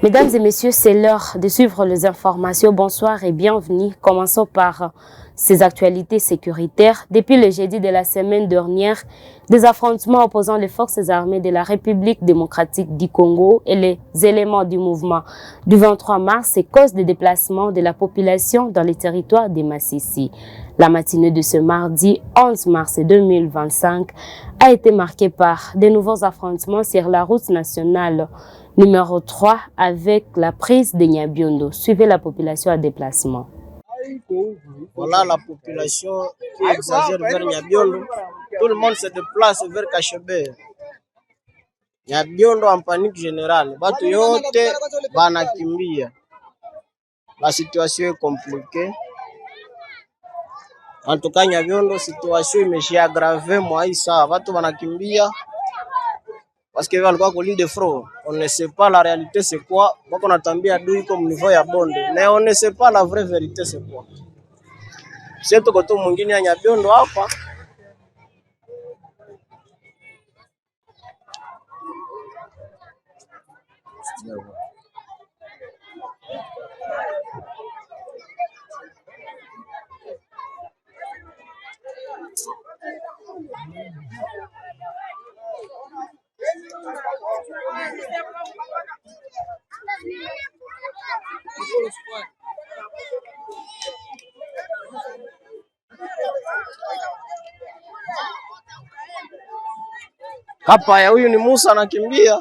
Mesdames et messieurs, c'est l'heure de suivre les informations. Bonsoir et bienvenue. Commençons par ces actualités sécuritaires. Depuis le jeudi de la semaine dernière, des affrontements opposant les forces armées de la République démocratique du Congo et les éléments du mouvement du 23 mars et cause des déplacements de la population dans les territoires des Massissi. La matinée de ce mardi 11 mars 2025 a été marquée par de nouveaux affrontements sur la route nationale numéro 3 avec la prise de Nyabiondo. Suivez la population à déplacement. Voilà la population qui exagère vers Nyabiondo. Tout le monde se déplace vers Kashebe. Nyabiondo en panique générale. Batu yote banakimbia. La situation est compliquée. En tout cas, Nyabiondo, situation imeshia aggrave moi ça. Batu banakimbia. Parce que walikuwa kwa ligne de front. On ne sait pas la réalité c'est quoi. Bako natambia adui comme niveau ya bonde. Mais on ne sait pas la vraie vérité c'est quoi. C'est tout koto mwingine ya Nyabiondo hapa. Hapa ya huyu ni Musa anakimbia.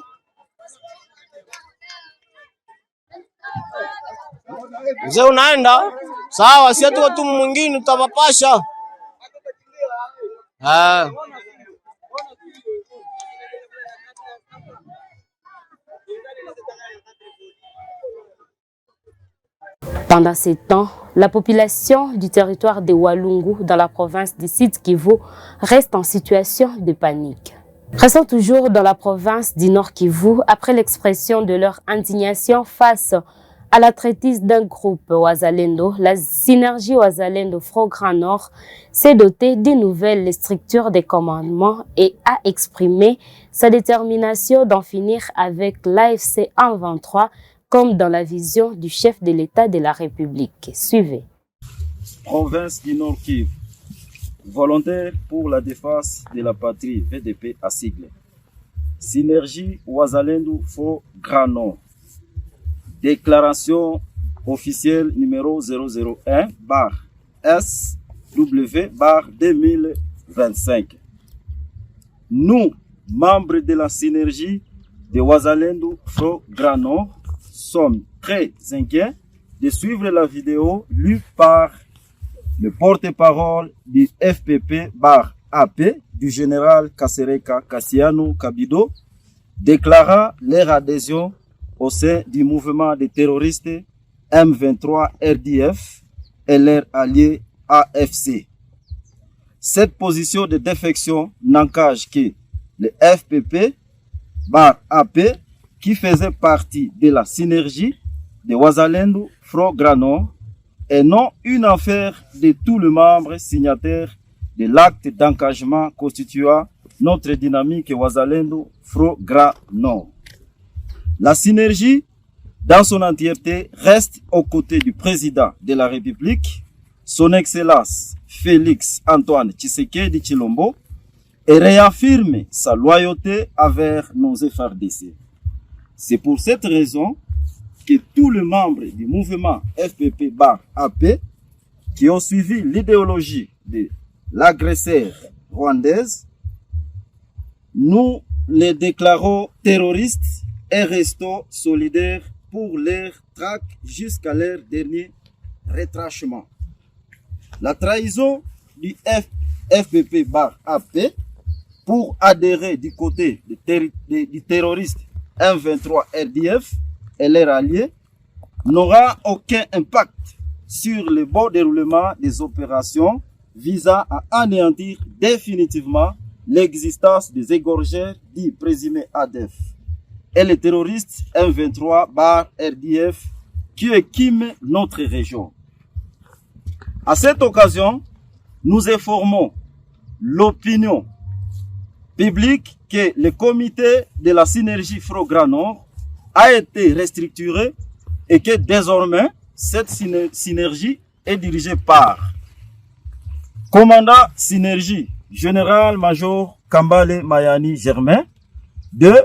Mzee unaenda? Sawa, si tuko tu mwingine tutawapasha. Pendant ce temps, la population du territoire de Walungu dans la province du Sud Kivu reste en situation de panique. Restons toujours dans la province du Nord Kivu après l'expression de leur indignation face à la traitise d'un groupe Wazalendo. La synergie Wazalendo Front Grand Nord s'est dotée d'une nouvelle structure de commandement et a exprimé sa détermination d'en finir avec l'AFC 123 comme dans la vision du chef de l'État de la République. Suivez. Province du Nord Kivu. Volontaire pour la défense de la patrie, VDP à sigle. Synergie Wazalendo Front Grand Nord. Déclaration officielle numéro 001/SW/2025. Nous, membres de la synergie de Wazalendo Front Grand Nord, sommes très inquiets de suivre la vidéo lue par le porte-parole du FPP/AP du général Kasereka Kassiano Kabido, déclarant leur adhésion au sein du mouvement des terroristes M23 RDF et leur allié AFC. Cette position de défection n'engage que le FPP/AP qui faisait partie de la synergie de Wazalendo Front Grand Nord et non une affaire de tous les membres signataires de l'acte d'engagement constituant notre dynamique Wazalendo Front Grand Nord. La synergie, dans son entièreté, reste aux côtés du président de la République, son Excellence Félix Antoine Tshisekedi Tshilombo, et réaffirme sa loyauté envers nos FARDC. C'est pour cette raison que tous les membres du mouvement FPP/AP qui ont suivi l'idéologie de l'agresseur rwandaise, nous les déclarons terroristes et restons solidaires pour leur traque jusqu'à leur dernier retranchement. La trahison du FPP/AP pour adhérer du côté du terroriste M23 RDF et leurs alliés n'aura aucun impact sur le bon déroulement des opérations visant à anéantir définitivement l'existence des égorgeurs dits présumés ADF et les terroristes M23/RDF qui équiment notre région. À cette occasion, nous informons l'opinion publique que le comité de la synergie Front Grand Nord a été restructurée et que désormais, cette synergie est dirigée par Commandant Synergie, Général-Major Kambale Mayani Germain. 2.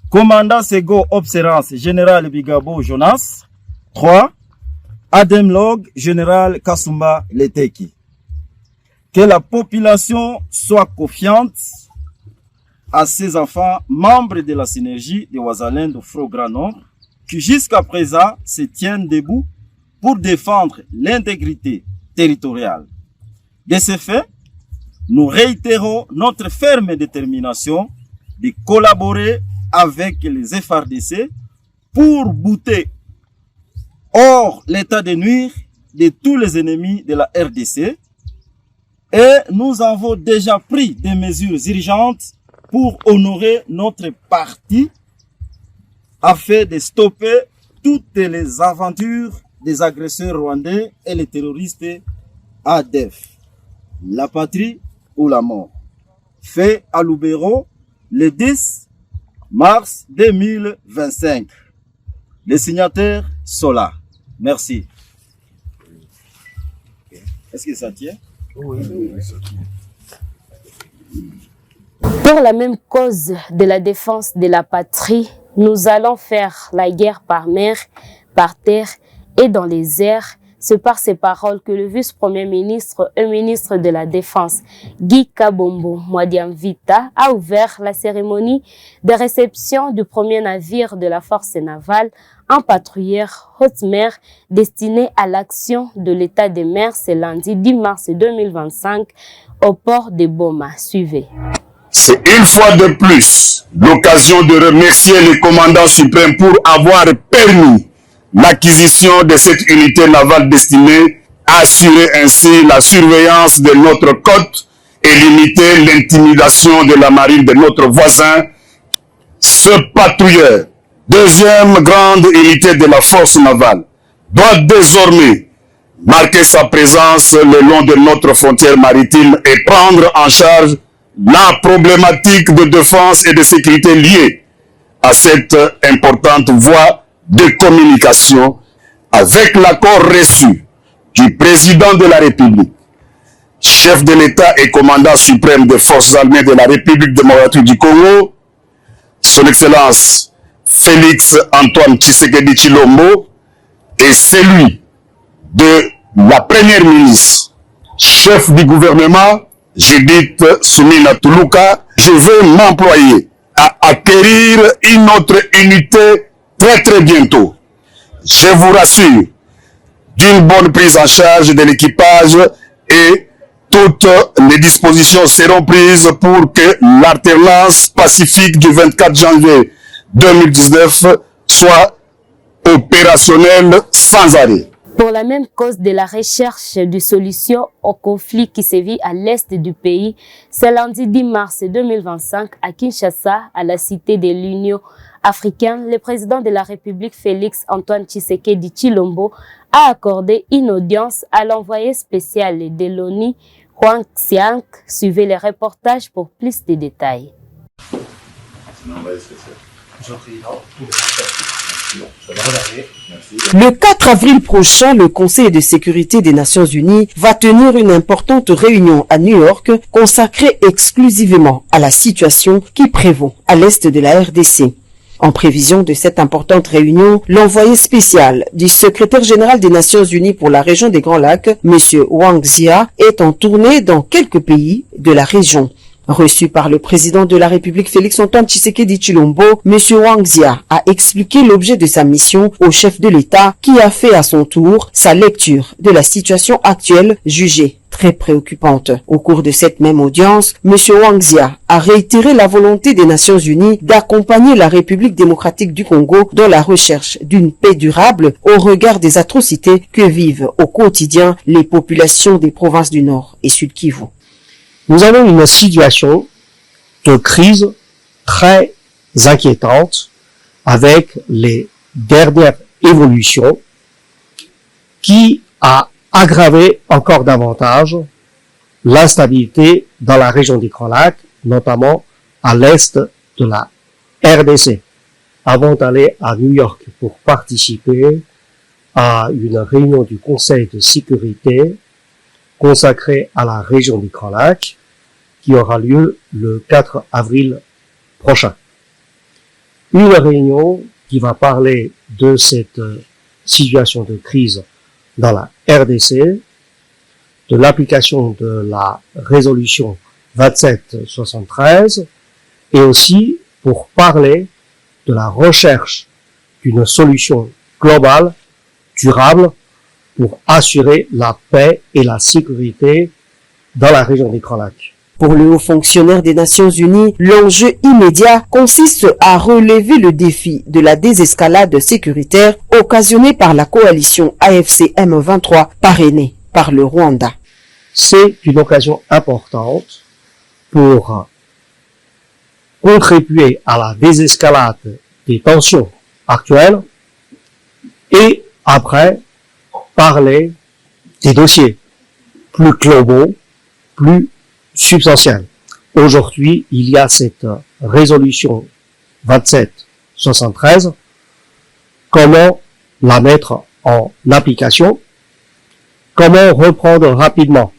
Commandant Sego Observance, Général Bigabo Jonas. 3. Ademlog, Général Kasumba Leteki. Que la population soit confiante à ses enfants, membres de la synergie de Ouazalendo Front Grand Nord, qui jusqu'à présent se tiennent debout pour défendre l'intégrité territoriale. De ce fait, nous réitérons notre ferme détermination de collaborer avec les FARDC pour bouter hors l'état de nuire de tous les ennemis de la RDC, et nous avons déjà pris des mesures urgentes pour honorer notre parti afin de stopper toutes les aventures des agresseurs rwandais et les terroristes ADF. La patrie ou la mort. Fait à Lubero le 10 mars 2025. Les signataires sont là. Merci. Est-ce que ça tient? Oui, ça tient. Pour la même cause de la défense de la patrie, nous allons faire la guerre par mer, par terre et dans les airs. C'est par ces paroles que le vice-premier ministre et ministre de la Défense, Guy Kabombo Mwadiamvita, a ouvert la cérémonie de réception du premier navire de la force navale en patrouilleur haute mer destiné à l'action de l'état des mers ce lundi 10 mars 2025 au port de Boma. Suivez. C'est une fois de plus l'occasion de remercier le commandant suprême pour avoir permis l'acquisition de cette unité navale destinée à assurer ainsi la surveillance de notre côte et limiter l'intimidation de la marine de notre voisin. Ce patrouilleur, deuxième grande unité de la force navale, doit désormais marquer sa présence le long de notre frontière maritime et prendre en charge la problématique de défense et de sécurité liée à cette importante voie de communication avec l'accord reçu du président de la République, chef de l'État et commandant suprême des forces armées de la République démocratique du Congo, son Excellence Félix Antoine Tshisekedi Tshilombo, et celui de la Première ministre, chef du gouvernement, Judith Suminwa Tuluka. Je veux m'employer à acquérir une autre unité très bientôt. Je vous rassure d'une bonne prise en charge de l'équipage et toutes les dispositions seront prises pour que l'alternance pacifique du 24 janvier 2019 soit opérationnelle sans arrêt. Pour la même cause de la recherche de solutions au conflit qui sévit à l'est du pays, ce lundi 10 mars 2025 à Kinshasa, à la cité de l'Union africaine, le président de la République Félix Antoine Tshisekedi Tshilombo a accordé une audience à l'envoyé spécial de l'ONU, Huang Xiang. Suivez les reportages pour plus de détails. Le 4 avril prochain, le Conseil de sécurité des Nations Unies va tenir une importante réunion à New York consacrée exclusivement à la situation qui prévaut à l'est de la RDC. En prévision de cette importante réunion, l'envoyé spécial du secrétaire général des Nations Unies pour la région des Grands Lacs, M. Wang Xia, est en tournée dans quelques pays de la région. Reçu par le président de la République Félix Antoine Tshisekedi Tshilombo, M. Wang Xia a expliqué l'objet de sa mission au chef de l'État qui a fait à son tour sa lecture de la situation actuelle jugée très préoccupante. Au cours de cette même audience, M. Wang Xia a réitéré la volonté des Nations Unies d'accompagner la République démocratique du Congo dans la recherche d'une paix durable au regard des atrocités que vivent au quotidien les populations des provinces du Nord et Sud Kivu. Nous avons une situation de crise très inquiétante avec les dernières évolutions qui a aggravé encore davantage l'instabilité dans la région des Grands Lacs, notamment à l'est de la RDC. avant d'aller à New York pour participer à une réunion du Conseil de sécurité consacrée à la région du Grand Lac qui aura lieu le 4 avril prochain. Une réunion qui va parler de cette situation de crise dans la RDC, de l'application de la résolution 2773 et aussi pour parler de la recherche d'une solution globale, durable, pour assurer la paix et la sécurité dans la région des Grands Lacs. Pour le haut fonctionnaire des Nations Unies, l'enjeu immédiat consiste à relever le défi de la désescalade sécuritaire occasionnée par la coalition AFC M23 parrainée par le Rwanda. C'est une occasion importante pour contribuer à la désescalade des tensions actuelles et après parler des dossiers plus globaux, plus substantiels. Aujourd'hui, il y a cette résolution 2773. Comment la mettre en application? Comment reprendre rapidement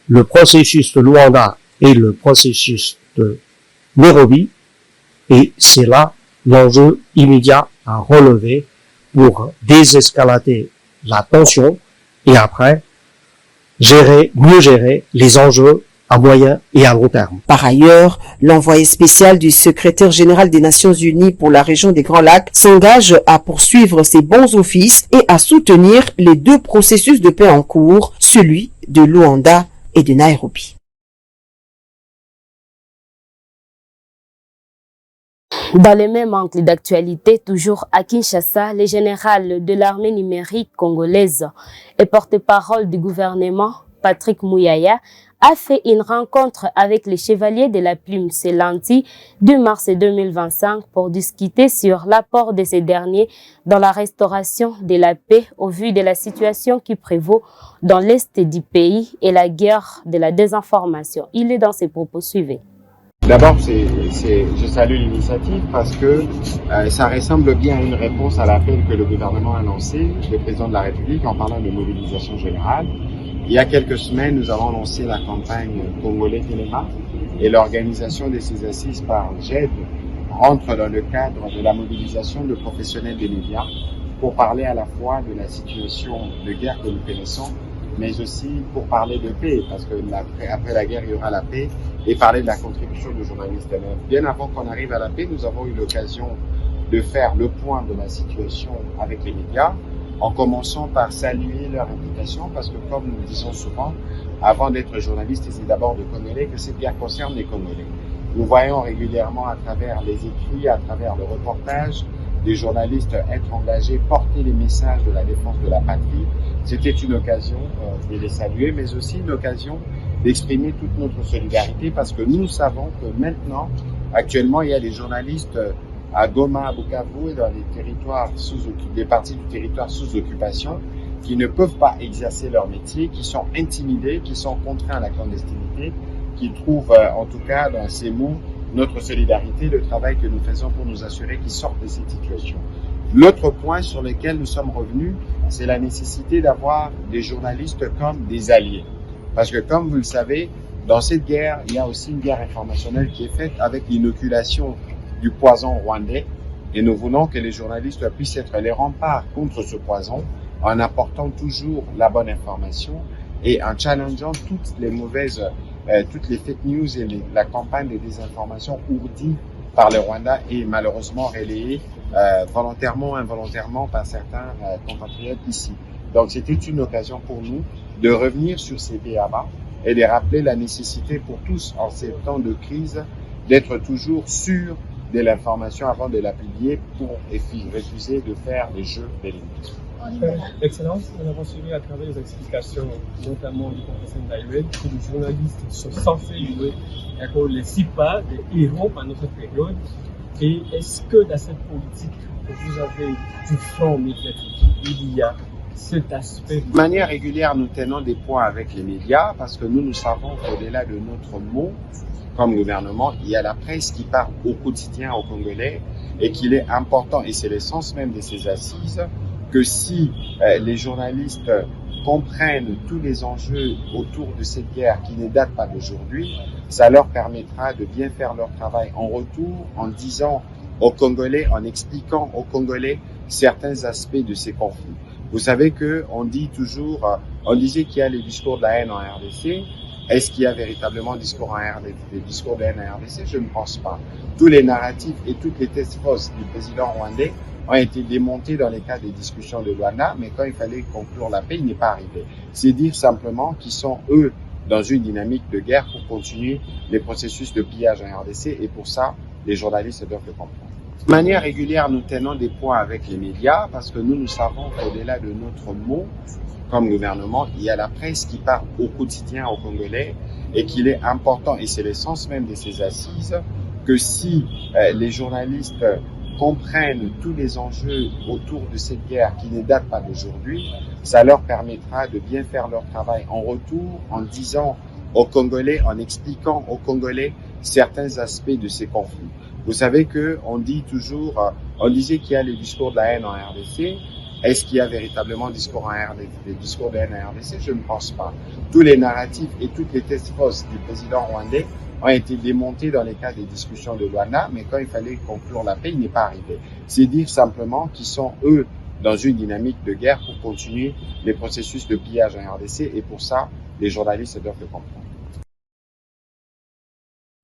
le processus de Luanda et le processus de Nairobi? Et c'est là l'enjeu immédiat à relever pour désescalader la tension et après mieux gérer les enjeux à moyen et à long terme. Par ailleurs, l'envoyé spécial du secrétaire général des Nations Unies pour la région des Grands Lacs s'engage à poursuivre ses bons offices et à soutenir les deux processus de paix en cours, celui de Luanda et de Nairobi. Dans le même angle d'actualité, toujours à Kinshasa, le général de l'armée numérique congolaise et porte-parole du gouvernement, Patrick Mouyaya, a fait une rencontre avec les chevaliers de la plume ce lundi 2 mars 2025 pour discuter sur l'apport de ces derniers dans la restauration de la paix au vu de la situation qui prévaut dans l'est du pays et la guerre de la désinformation. Il est dans ses propos suivants. D'abord, je salue l'initiative parce que ça ressemble bien à une réponse à l'appel que le gouvernement a lancé, le président de la République, en parlant de mobilisation générale. Il y a quelques semaines, nous avons lancé la campagne Congolais Téléma et l'organisation de ces assises par GED rentre dans le cadre de la mobilisation de professionnels des médias pour parler à la fois de la situation de guerre que nous connaissons, mais aussi pour parler de paix, parce que après la guerre, il y aura la paix, et parler de la contribution de journalistes. Bien avant qu'on arrive à la paix, nous avons eu l'occasion de faire le point de la situation avec les médias, en commençant par saluer leur implication, parce que comme nous le disons souvent, avant d'être journaliste, c'est d'abord de Congolais que cette guerre concerne les Congolais. Nous voyons régulièrement à travers les écrits, à travers le reportage, des journalistes être engagés, porter les messages de la défense de la patrie. C'était une occasion de les saluer, mais aussi une occasion d'exprimer toute notre solidarité, parce que nous savons que maintenant, actuellement, il y a des journalistes à Goma, à Bukavu et dans les territoires des parties du territoire sous occupation qui ne peuvent pas exercer leur métier, qui sont intimidés, qui sont contraints à la clandestinité, qui trouvent en tout cas dans ces mots notre solidarité, le travail que nous faisons pour nous assurer qu'ils sortent de cette situation. L'autre point sur lequel nous sommes revenus, c'est la nécessité d'avoir des journalistes comme des alliés. Parce que comme vous le savez, dans cette guerre, il y a aussi une guerre informationnelle qui est faite avec l'inoculation du poison rwandais, et nous voulons que les journalistes puissent être les remparts contre ce poison en apportant toujours la bonne information et en challengeant toutes les fake news et la campagne de désinformation ourdie par le Rwanda et malheureusement relayée volontairement ou involontairement par certains compatriotes ici. Donc c'était une occasion pour nous de revenir sur ces débats et de rappeler la nécessité pour tous en ces temps de crise d'être toujours sûrs de l'information avant de la publier pour refuser de faire des jeux des limites. Excellence, nous avons suivi à travers les explications, notamment du professeur Ndaïwed, que les journalistes sont censés jouer les 6 pas des héros pendant cette période. Et est-ce que dans cette politique que vous avez du front médiatique, il y a cet aspect? De manière régulière, nous tenons des points avec les médias parce que nous savons qu'au-delà de notre mot, comme gouvernement, il y a la presse qui parle au quotidien aux Congolais et qu'il est important, et c'est l'essence même de ces assises, que si les journalistes comprennent tous les enjeux autour de cette guerre qui ne date pas d'aujourd'hui, ça leur permettra de bien faire leur travail en retour, en disant aux Congolais, en expliquant aux Congolais certains aspects de ces conflits. Vous savez que on dit toujours, on disait qu'il y a les discours de la haine en RDC. Est-ce qu'il y a véritablement des discours de haine en RDC? Je ne pense pas. Tous les narratifs et toutes les thèses fausses du président rwandais ont été démontés dans les cas des discussions de Luanda, mais quand il fallait conclure la paix, il n'est pas arrivé. C'est dire simplement qu'ils sont, eux, dans une dynamique de guerre pour continuer les processus de pillage en RDC, et pour ça, les journalistes doivent le comprendre. De manière régulière, nous tenons des points avec les médias parce que nous savons qu'au-delà de notre mot, comme gouvernement, il y a la presse qui parle au quotidien aux Congolais et qu'il est important, et c'est l'essence même de ces assises, que si les journalistes comprennent tous les enjeux autour de cette guerre qui ne date pas d'aujourd'hui, ça leur permettra de bien faire leur travail en retour, en disant aux Congolais, en expliquant aux Congolais certains aspects de ces conflits. Vous savez que on dit toujours, on disait qu'il y a les discours de la haine en RDC. Est-ce qu'il y a véritablement des discours de haine en RDC? Je ne pense pas. Tous les narratifs et toutes les thèses fausses du président rwandais ont été démontés dans les cas des discussions de Luanda, mais quand il fallait conclure la paix, il n'est pas arrivé. C'est dire simplement qu'ils sont, eux, dans une dynamique de guerre pour continuer les processus de pillage en RDC, et pour ça, les journalistes doivent le comprendre.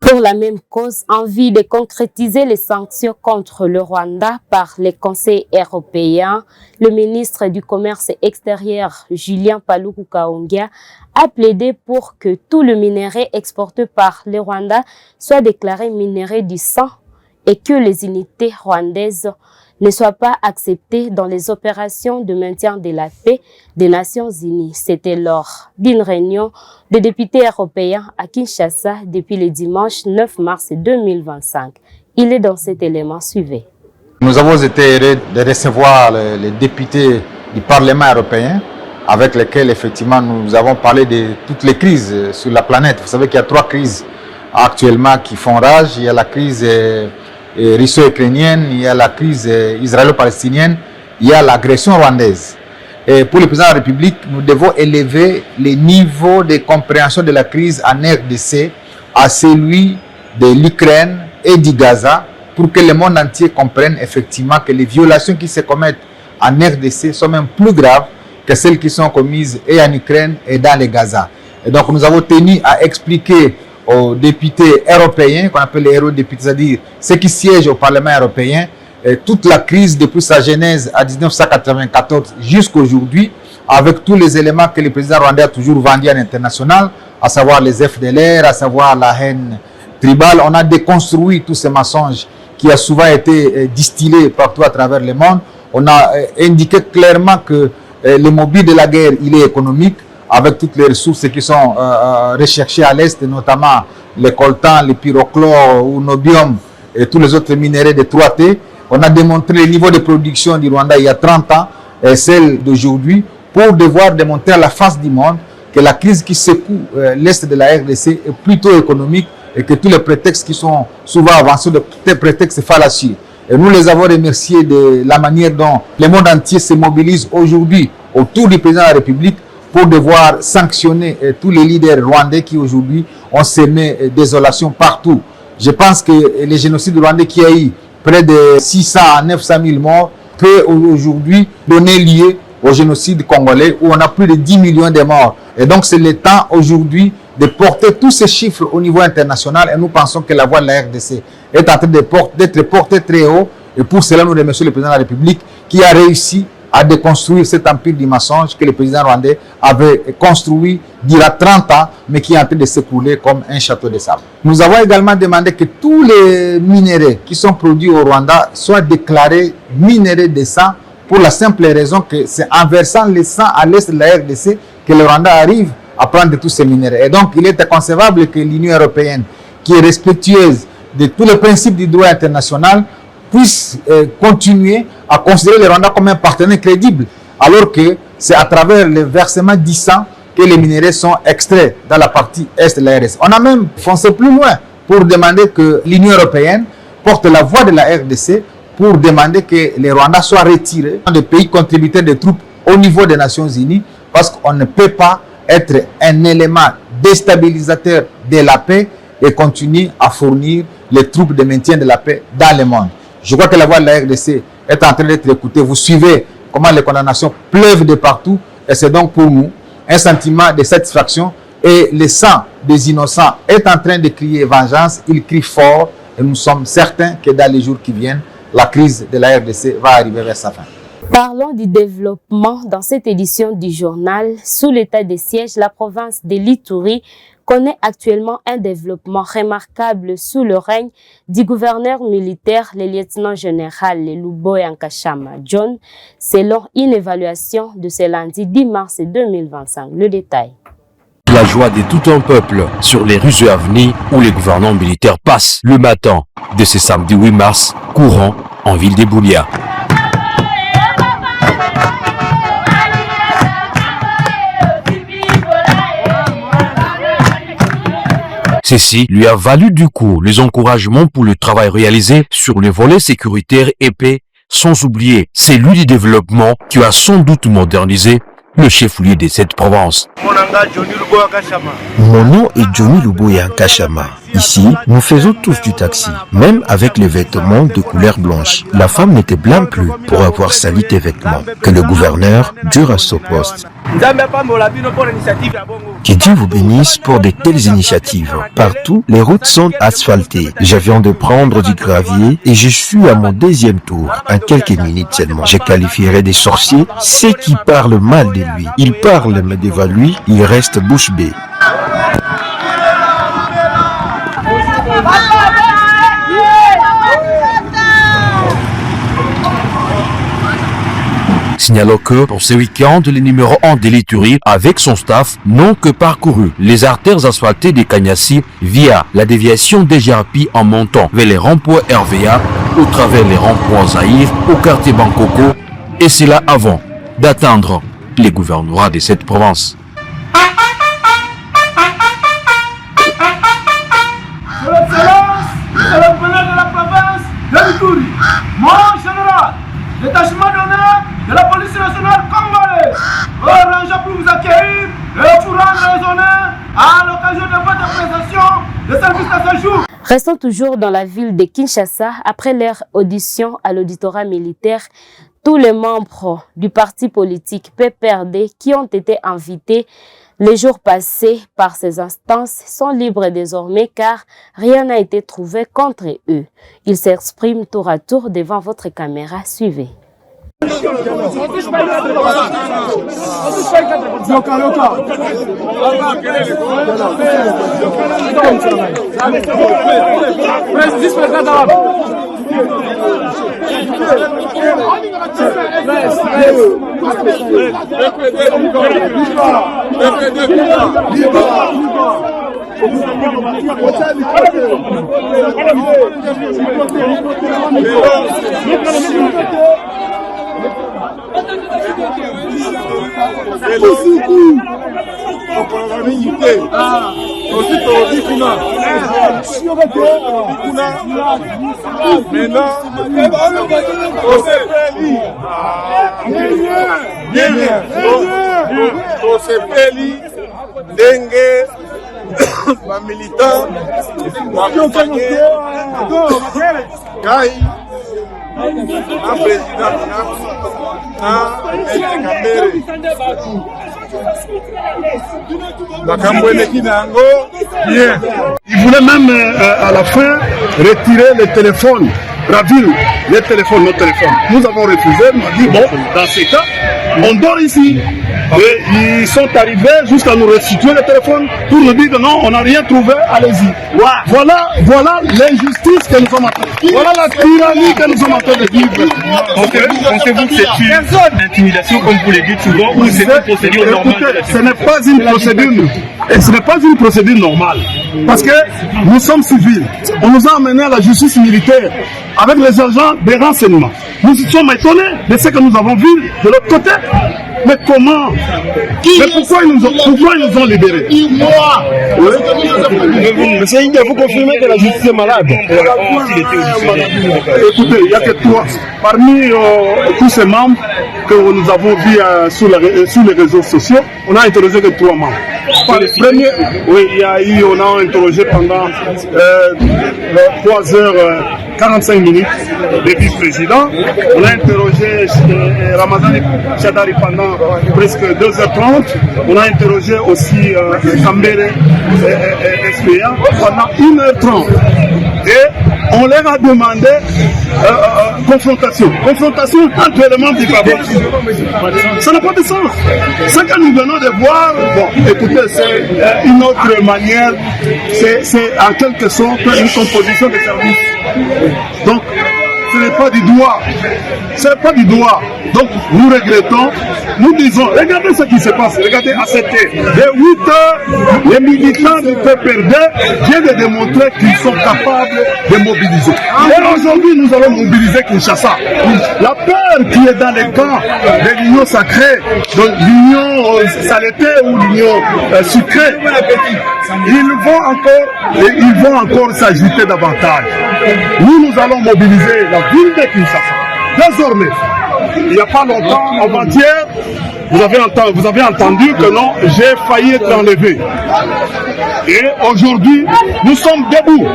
Pour la même cause, envie de concrétiser les sanctions contre le Rwanda par les conseils européens, le ministre du Commerce extérieur, Julien Paluku Kahongya, a plaidé pour que tout le minerai exporté par le Rwanda soit déclaré minerai du sang et que les unités rwandaises ne soient pas acceptées dans les opérations de maintien de la paix des Nations Unies. C'était lors d'une réunion des députés européens à Kinshasa depuis le dimanche 9 mars 2025. Il est dans cet élément, suivez. Nous avons été heureux de recevoir les députés du Parlement européen avec lesquels effectivement nous avons parlé de toutes les crises sur la planète. Vous savez qu'il y a 3 crises actuellement qui font rage. Il y a la crise russo-ukrainienne, il y a la crise israélo-palestinienne, il y a l'agression rwandaise. Et pour le président de la République, nous devons élever les niveaux de compréhension de la crise en RDC à celui de l'Ukraine et du Gaza pour que le monde entier comprenne effectivement que les violations qui se commettent en RDC sont même plus graves que celles qui sont commises et en Ukraine et dans le Gaza. Et donc nous avons tenu à expliquer aux députés européens, qu'on appelle les eurodéputés, c'est-à-dire ceux qui siègent au Parlement européen, toute la crise depuis sa genèse à 1994 jusqu'à aujourd'hui, avec tous les éléments que le président rwandais a toujours vendus à l'international, à savoir les FDLR, à savoir la haine tribale. On a déconstruit tous ces mensonges qui a souvent été distillés partout à travers le monde. On a indiqué clairement que le mobile de la guerre, il est économique, avec toutes les ressources qui sont recherchées à l'Est, notamment le coltan, le pyrochlore ou nobium et tous les autres minéraux de 3T. On a démontré le niveau de production du Rwanda il y a 30 ans et celle d'aujourd'hui pour devoir démontrer à la face du monde que la crise qui secoue l'Est de la RDC est plutôt économique et que tous les prétextes qui sont souvent avancés, des prétextes fallacieux. Et nous les avons remerciés de la manière dont le monde entier se mobilise aujourd'hui autour du président de la République pour devoir sanctionner tous les leaders rwandais qui aujourd'hui ont semé désolation partout. Je pense que le génocide rwandais qui a eu près de 600 à 900 000 morts peut aujourd'hui donner lieu au génocide congolais où on a plus de 10 millions de morts. Et donc c'est le temps aujourd'hui de porter tous ces chiffres au niveau international et nous pensons que la voix de la RDC est en train d'être portée très haut et pour cela nous remercions le président de la République qui a réussi à déconstruire cet empire du mensonge que le président rwandais avait construit d'il y a 30 ans, mais qui est en train de s'écrouler comme un château de sable. Nous avons également demandé que tous les minéraux qui sont produits au Rwanda soient déclarés minéraux de sang pour la simple raison que c'est en versant le sang à l'est de la RDC que le Rwanda arrive à prendre tous ces minéraux. Et donc, il est inconcevable que l'Union européenne, qui est respectueuse de tous les principes du droit international, puisse continuer à considérer le Rwanda comme un partenaire crédible, alors que c'est à travers le versement du sang que les minéraux sont extraits dans la partie est de la RDC. On a même foncé plus loin pour demander que l'Union européenne porte la voix de la RDC pour demander que les Rwandais soient retirés des pays contributeurs de troupes au niveau des Nations Unies, parce qu'on ne peut pas être un élément déstabilisateur de la paix et continuer à fournir les troupes de maintien de la paix dans le monde. Je crois que la voix de la RDC est en train d'être écoutée. Vous suivez comment les condamnations pleuvent de partout, et c'est donc pour nous un sentiment de satisfaction, et le sang des innocents est en train de crier vengeance. Il crie fort, et nous sommes certains que dans les jours qui viennent, la crise de la RDC va arriver vers sa fin. Parlons du développement dans cette édition du journal. Sous l'état de siège, la province de l'Ituri connaît actuellement un développement remarquable sous le règne du gouverneur militaire, le lieutenant-général Luboya Nkashama John, selon une évaluation de ce lundi 10 mars 2025. Le détail. La joie de tout un peuple sur les rues et avenues où les gouvernants militaires passent le matin de ce samedi 8 mars, courant en ville de Boulia. Ceci lui a valu du coup les encouragements pour le travail réalisé sur le volet sécuritaire épais, sans oublier celui du développement qui a sans doute modernisé le chef-lieu de cette province. Mon nom est Johnny Luboya Nkashama. Ici, nous faisons tous du taxi, même avec les vêtements de couleur blanche. La femme n'était blâme plus pour avoir sali tes vêtements. Que le gouverneur dure à ce poste. Que Dieu vous bénisse pour de telles initiatives. Partout, les routes sont asphaltées. Je viens de prendre du gravier et je suis à mon deuxième tour. En quelques minutes seulement, je qualifierai des sorciers ceux qui parlent mal de lui. Ils parlent, mais devant lui, il reste bouche bée. Signalons que pour ce week-end, le numéro 1 de l'Ituri avec son staff n'ont que parcouru les artères asphaltées des Kanyasi via la déviation des Jarpi en montant vers les ronds-points RVA au travers les ronds-points Zahir au quartier Bankoko, et cela avant d'atteindre les gouvernorats de cette province. C'est le gouverneur de la province de l'Ituri, mon général, détachement d'honneur de la police nationale congolaise, range pour vous accueillir et pour rendre les honneurs à l'occasion de votre prestation de service à ce jour. Restons toujours dans la ville de Kinshasa. Après leur audition à l'auditorat militaire, tous les membres du parti politique PPRD qui ont été invités les jours passés par ces instances sont libres désormais car rien n'a été trouvé contre eux. Ils s'expriment tour à tour devant votre caméra. Suivez. Il voulait même à la fin retirer les téléphones, ravir les téléphones, nos téléphones. Nous avons refusé, on a dit bon, dans ces cas, on dort ici. Et ils sont arrivés jusqu'à nous restituer le téléphone pour nous dire que non, on n'a rien trouvé, allez-y. Voilà l'injustice que nous sommes en train de vivre. Voilà la tyrannie que nous sommes en train de vivre. Pensez-vous que c'est une intimidation, comme vous le dites souvent, ou c'est une procédure normale? Écoutez, ce n'est pas une procédure, et ce n'est pas une procédure normale. Parce que nous sommes civils. On nous a amenés à la justice militaire avec les agents des renseignements. Nous sommes étonnés de ce que nous avons vu de l'autre côté. Mais comment? Mais pourquoi ils nous ont libérés? Monsieur India, vous confirmez que la justice est malade? Écoutez, il n'y a que trois. Parmi tous ces membres que nous avons vus sur les réseaux sociaux, on a interrogé que 3 membres. Premier, oui, on a interrogé pendant 3h45 le vice-président. On a interrogé Ramazani Chadari pendant presque 2h30. On a interrogé aussi Kambere SPA pendant 1h30. Et on leur a demandé confrontation. Confrontation entre les membres du Pavot. Ça n'a pas de sens. Ce que nous venons de voir, bon, écoutez, c'est une autre manière, c'est en quelque sorte une composition de service. Donc, ce n'est pas du droit. Ce n'est pas du droit. Donc, nous regrettons, nous disons, regardez ce qui se passe, regardez à cette heure. Dès 8 heures, les militants du PPRD viennent de démontrer qu'ils sont capables de mobiliser. Et aujourd'hui, nous allons mobiliser Kinshasa. La peur qui est dans les camps de l'union sacrée, donc l'union saleté ou l'union sucrée, ils vont encore s'agiter davantage. Nous allons mobiliser la ville de Kinshasa. Désormais, il n'y a pas longtemps, avant-hier, vous avez entendu que non, j'ai failli être enlevé. Et aujourd'hui, nous sommes debout.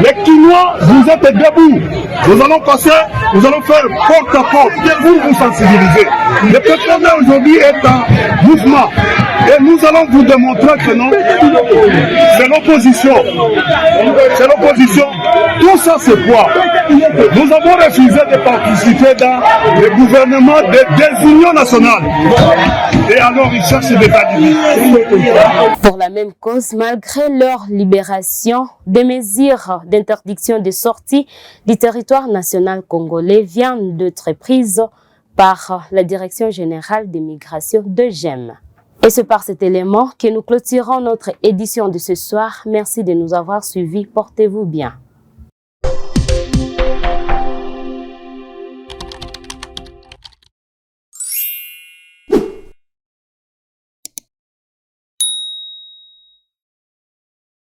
Les Kinois, vous êtes debout. Nous allons passer, nous allons faire porte à porte pour vous sensibiliser. Le PPRD aujourd'hui est en mouvement. Et nous allons vous démontrer que non, c'est l'opposition. C'est l'opposition. Tout ça, c'est quoi? Nous avons refusé de participer dans le gouvernement de désunion nationale. Et alors, ils cherchent des alibi. Pour la même cause, malgré leur libération, des mesures d'interdiction de sortie du territoire national congolais viennent d'être prises par la Direction générale des migrations de GEM. Et c'est par cet élément que nous clôturons notre édition de ce soir. Merci de nous avoir suivis. Portez-vous bien.